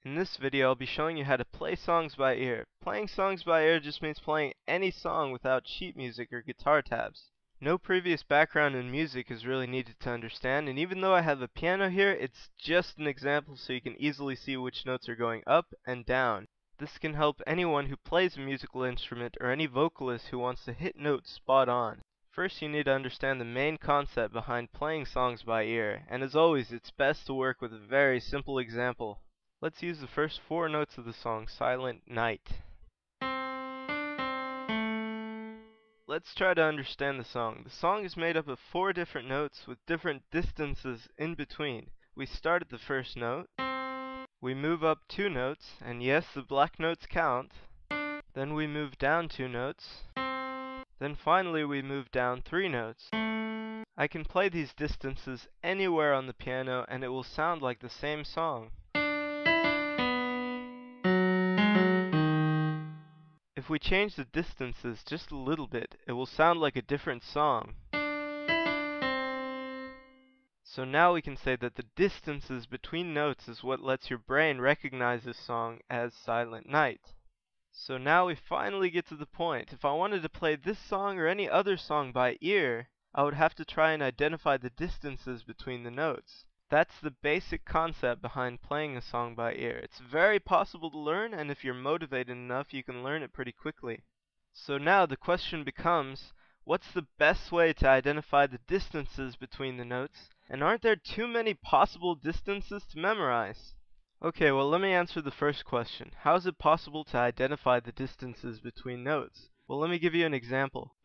In this video, I'll be showing you how to play songs by ear. Playing songs by ear just means playing any song without sheet music or guitar tabs. No previous background in music is really needed to understand, and even though I have a piano here, it's just an example so you can easily see which notes are going up and down. This can help anyone who plays a musical instrument or any vocalist who wants to hit notes spot on. First, you need to understand the main concept behind playing songs by ear, and as always, it's best to work with a very simple example. Let's use the first 4 notes of the song, Silent Night. Let's try to understand the song. The song is made up of 4 different notes with different distances in between. We start at the first note. We move up 2 notes, and yes, the black notes count. Then we move down 2 notes. Then finally we move down 3 notes. I can play these distances anywhere on the piano and it will sound like the same song. If we change the distances just a little bit, it will sound like a different song. So now we can say that the distances between notes is what lets your brain recognize this song as Silent Night. So now we finally get to the point. If I wanted to play this song or any other song by ear, I would have to try and identify the distances between the notes. That's the basic concept behind playing a song by ear. It's very possible to learn, and if you're motivated enough, you can learn it pretty quickly. So now the question becomes, what's the best way to identify the distances between the notes? And aren't there too many possible distances to memorize? Okay, well, let me answer the first question. How is it possible to identify the distances between notes? Well, let me give you an example.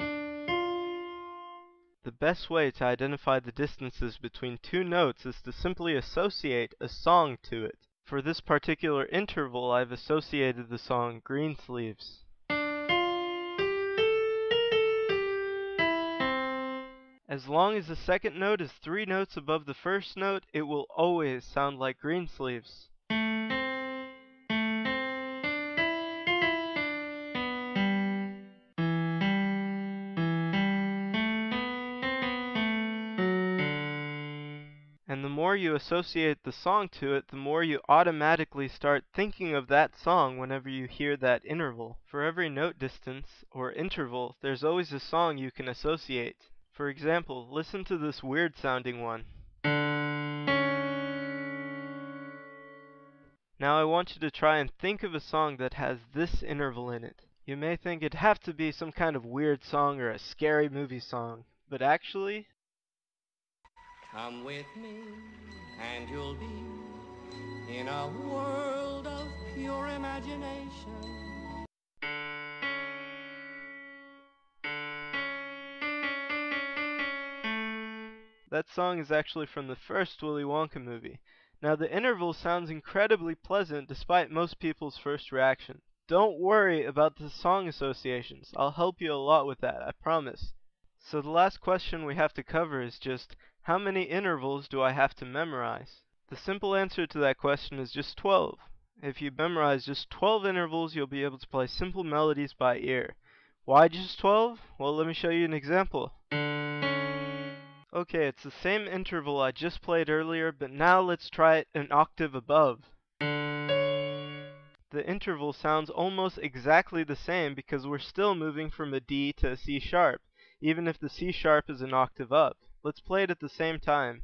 The best way to identify the distances between 2 notes is to simply associate a song to it. For this particular interval, I've associated the song Greensleeves. As long as the second note is 3 notes above the first note, it will always sound like Greensleeves. And the more you associate the song to it, the more you automatically start thinking of that song whenever you hear that interval. For every note distance, or interval, there's always a song you can associate. For example, listen to this weird sounding one. Now I want you to try and think of a song that has this interval in it. You may think it'd have to be some kind of weird song or a scary movie song, but actually, come with me, and you'll be in a world of pure imagination. that song is actually from the first Willy Wonka movie. Now the interval sounds incredibly pleasant despite most people's first reaction. Don't worry about the song associations. I'll help you a lot with that, I promise. So the last question we have to cover is just, how many intervals do I have to memorize? The simple answer to that question is just 12. If you memorize just 12 intervals, you'll be able to play simple melodies by ear. Why just 12? Well, let me show you an example. Okay, it's the same interval I just played earlier, but now let's try it an octave above. The interval sounds almost exactly the same because we're still moving from a D to a C sharp, even if the C sharp is an octave up. Let's play it at the same time.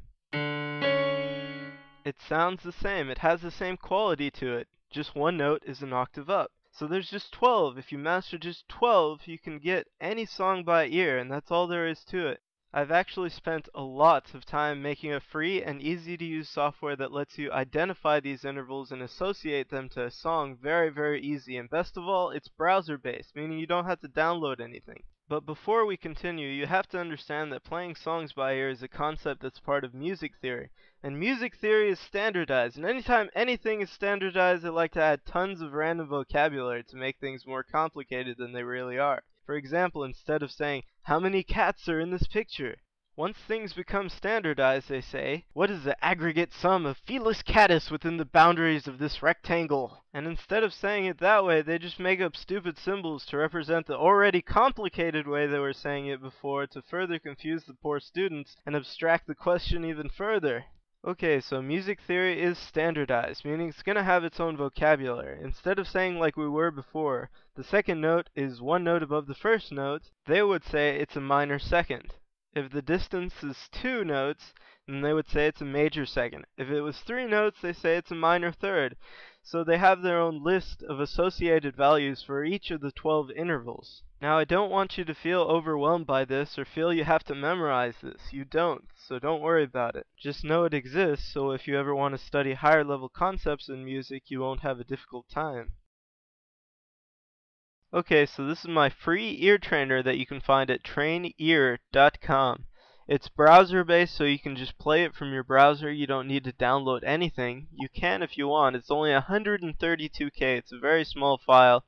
It sounds the same. It has the same quality to it. Just one note is an octave up. So there's just 12. If you master just 12, you can get any song by ear, and that's all there is to it. I've actually spent a lot of time making a free and easy to use software that lets you identify these intervals and associate them to a song very easy. And best of all, it's browser based, meaning you don't have to download anything. But before we continue, you have to understand that playing songs by ear is a concept that's part of music theory. And music theory is standardized, and anytime anything is standardized, they like to add tons of random vocabulary to make things more complicated than they really are. For example, instead of saying, how many cats are in this picture? Once things become standardized, they say, what is the aggregate sum of Felis catus within the boundaries of this rectangle? And instead of saying it that way, they just make up stupid symbols to represent the already complicated way they were saying it before to further confuse the poor students and abstract the question even further. Okay, so music theory is standardized, meaning it's going to have its own vocabulary. Instead of saying like we were before, the second note is one note above the first note, they would say it's a minor second. If the distance is 2 notes, then they would say it's a major second. If it was 3 notes, they say it's a minor third. So they have their own list of associated values for each of the 12 intervals. Now, I don't want you to feel overwhelmed by this or feel you have to memorize this. You don't, so don't worry about it. Just know it exists, so if you ever want to study higher level concepts in music, you won't have a difficult time. Okay, so this is my free ear trainer that you can find at trainear.com. It's browser based, so you can just play it from your browser. You don't need to download anything. You can if you want. It's only 132K. It's a very small file,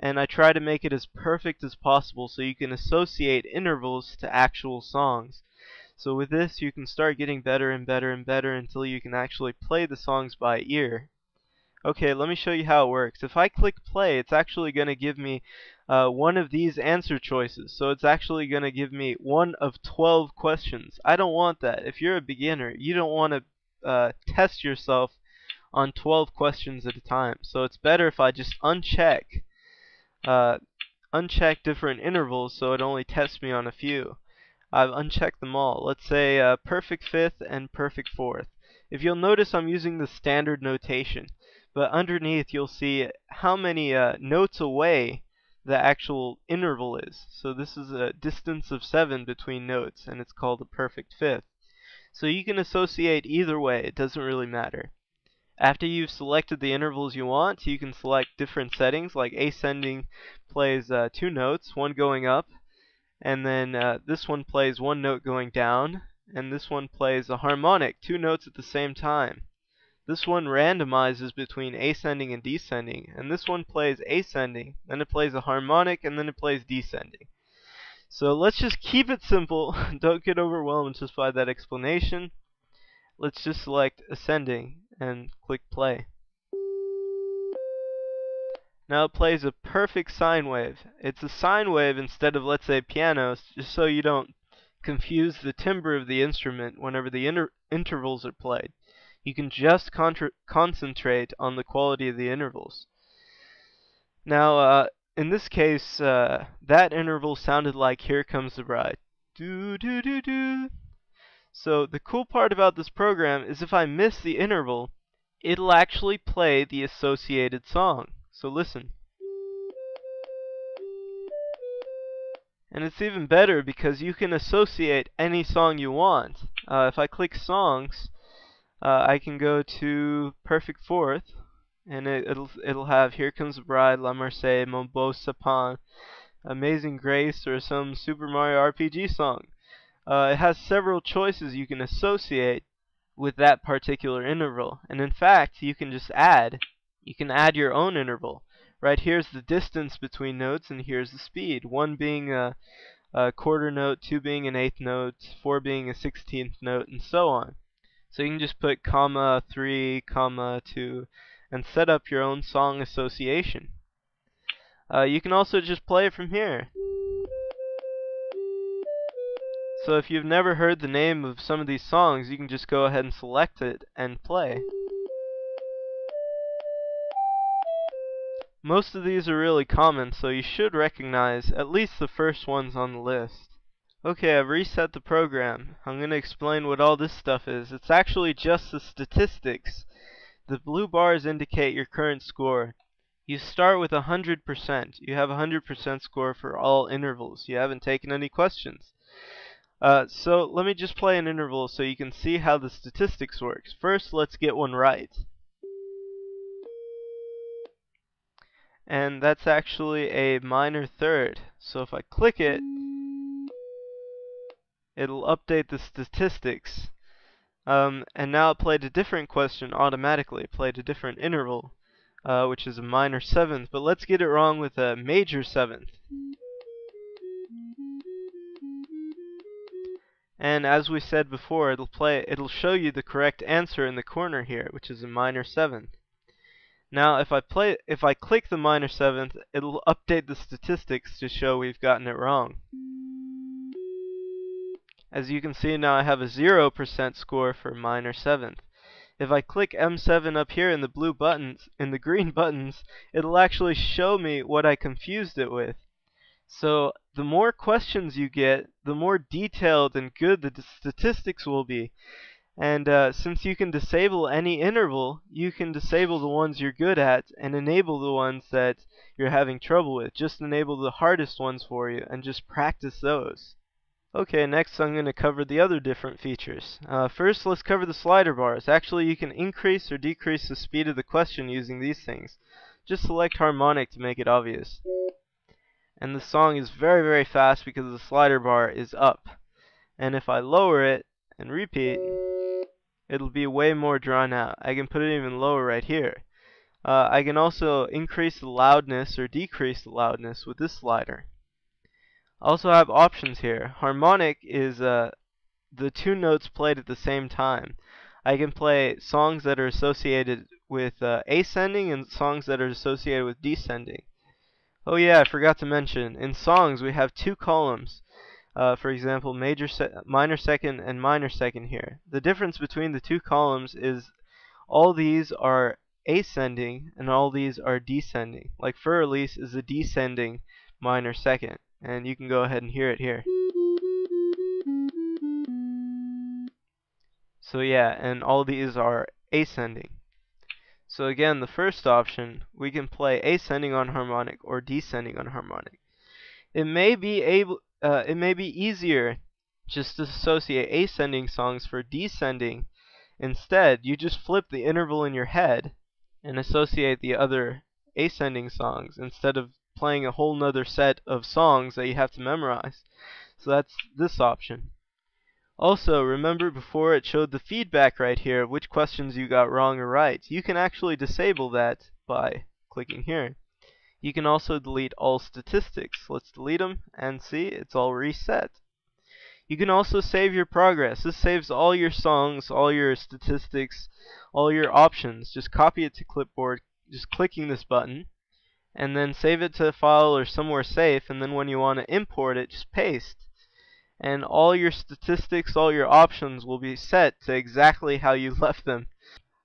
and I try to make it as perfect as possible so you can associate intervals to actual songs. So with this, you can start getting better and better and better until you can actually play the songs by ear. Okay, let me show you how it works. If I click play, it's actually going to give me one of these answer choices. So it's actually going to give me one of 12 questions. I don't want that. If you're a beginner, you don't want to test yourself on 12 questions at a time. So it's better if I just uh, uncheck different intervals so it only tests me on a few. I've unchecked them all. Let's say perfect fifth and perfect fourth. If you'll notice, I'm using the standard notation, but underneath you'll see how many notes away the actual interval is. So this is a distance of 7 between notes, and it's called a perfect fifth. So you can associate either way, it doesn't really matter. After you've selected the intervals you want, you can select different settings, like ascending plays 2 notes, one going up, and then this one plays one note going down, and this one plays a harmonic, 2 notes at the same time. This one randomizes between ascending and descending, and this one plays ascending, then it plays a harmonic, and then it plays descending. So let's just keep it simple. Don't get overwhelmed just by that explanation. Let's just select ascending and click play. Now it plays a perfect sine wave. It's a sine wave instead of, let's say, piano, just so you don't confuse the timbre of the instrument whenever the intervals are played. You can just concentrate on the quality of the intervals. Now, in this case, that interval sounded like Here Comes the Bride. Do do do do. So the cool part about this program is if I miss the interval, it'll actually play the associated song. So listen. And it's even better because you can associate any song you want. If I click songs, I can go to perfect fourth, and it'll have Here Comes the Bride, La Marseillaise, Mon Beau Sapin, Amazing Grace, or some Super Mario RPG song. It has several choices you can associate with that particular interval, and in fact, you can add your own interval. Right here's the distance between notes, and here's the speed. 1 being a quarter note, 2 being an eighth note, 4 being a 16th note, and so on. So you can just put comma 3, comma 2, and set up your own song association. You can also just play it from here. So if you've never heard the name of some of these songs, you can just go ahead and select it and play. Most of these are really common, so you should recognize at least the first ones on the list. Okay, I've reset the program. I'm going to explain what all this stuff is. It's actually just the statistics. The blue bars indicate your current score. You start with 100%. You have 100% score for all intervals. You haven't taken any questions. So let me just play an interval so you can see how the statistics works. First, let's get one right. And that's actually a minor third. So if I click it, it'll update the statistics. And now it played a different question automatically. It played a different interval, which is a minor seventh. But let's get it wrong with a major seventh. And as we said before, it'll show you the correct answer in the corner here, which is a minor seventh. Now if I click the minor seventh, it'll update the statistics to show we've gotten it wrong. As you can see now, I have a 0% score for minor 7th. If I click M7 up here in the blue buttons, in the green buttons, it'll actually show me what I confused it with. So the more questions you get, the more detailed and good the statistics will be. And since you can disable any interval, you can disable the ones you're good at and enable the ones that you're having trouble with. Just enable the hardest ones for you and just practice those. Okay, next I'm going to cover the other different features. First, let's cover the slider bars. Actually, you can increase or decrease the speed of the question using these things. Just select harmonic to make it obvious. And the song is very, very fast because the slider bar is up. And if I lower it and repeat, it'll be way more drawn out. I can put it even lower right here. I can also increase the loudness or decrease the loudness with this slider. I also have options here. Harmonic is the two notes played at the same time. I can play songs that are associated with ascending and songs that are associated with descending. Oh yeah, I forgot to mention, in songs we have two columns. For example, minor second and minor second here. The difference between the two columns is all these are ascending and all these are descending. Like fur release is a descending minor second, and you can go ahead and hear it here. So yeah, and all these are ascending. So again, the first option, we can play ascending on harmonic or descending on harmonic. It may be easier just to associate ascending songs for descending. Instead, you just flip the interval in your head and associate the other ascending songs instead of playing a whole nother set of songs that you have to memorize. So that's this option. Also, remember before it showed the feedback right here of which questions you got wrong or right. You can actually disable that by clicking here. You can also delete all statistics. Let's delete them and see, it's all reset. You can also save your progress. This saves all your songs, all your statistics, all your options. Just copy it to clipboard, just clicking this button, and then save it to a file or somewhere safe, and then when you want to import it, just paste. And all your statistics, all your options will be set to exactly how you left them.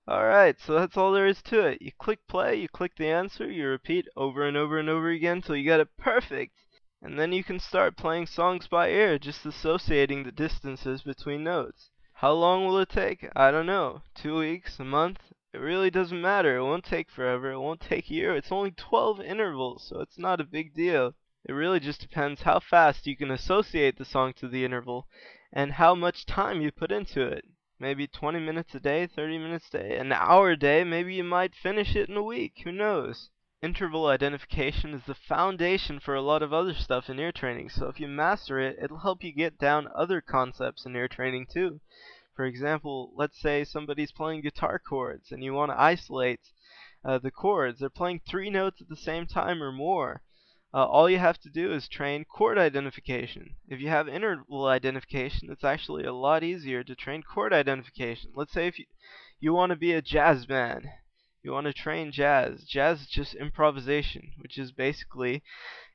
Alright, so that's all there is to it. You click play, you click the answer, you repeat over and over and over again until you get it perfect. And then you can start playing songs by ear, just associating the distances between notes. How long will it take? I don't know. 2 weeks? A month? It really doesn't matter. It won't take forever. It won't take a year. It's only 12 intervals, so it's not a big deal. It really just depends how fast you can associate the song to the interval and how much time you put into it. Maybe 20 minutes a day, 30 minutes a day, an hour a day. Maybe you might finish it in a week. Who knows? Interval identification is the foundation for a lot of other stuff in ear training, so if you master it, it'll help you get down other concepts in ear training too. For example, let's say somebody's playing guitar chords and you want to isolate the chords. They're playing 3 notes at the same time or more. All you have to do is train chord identification. If you have interval identification, it's actually a lot easier to train chord identification. Let's say if you want to be a jazz band. You want to train jazz. Jazz is just improvisation, which is basically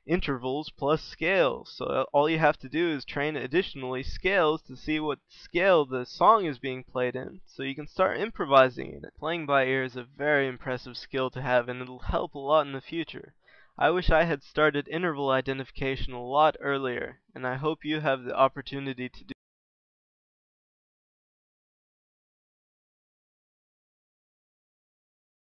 intervals plus scales. So all you have to do is train additionally scales to see what scale the song is being played in, so you can start improvising in it. Playing by ear is a very impressive skill to have, and it'll help a lot in the future. I wish I had started interval identification a lot earlier, and I hope you have the opportunity to do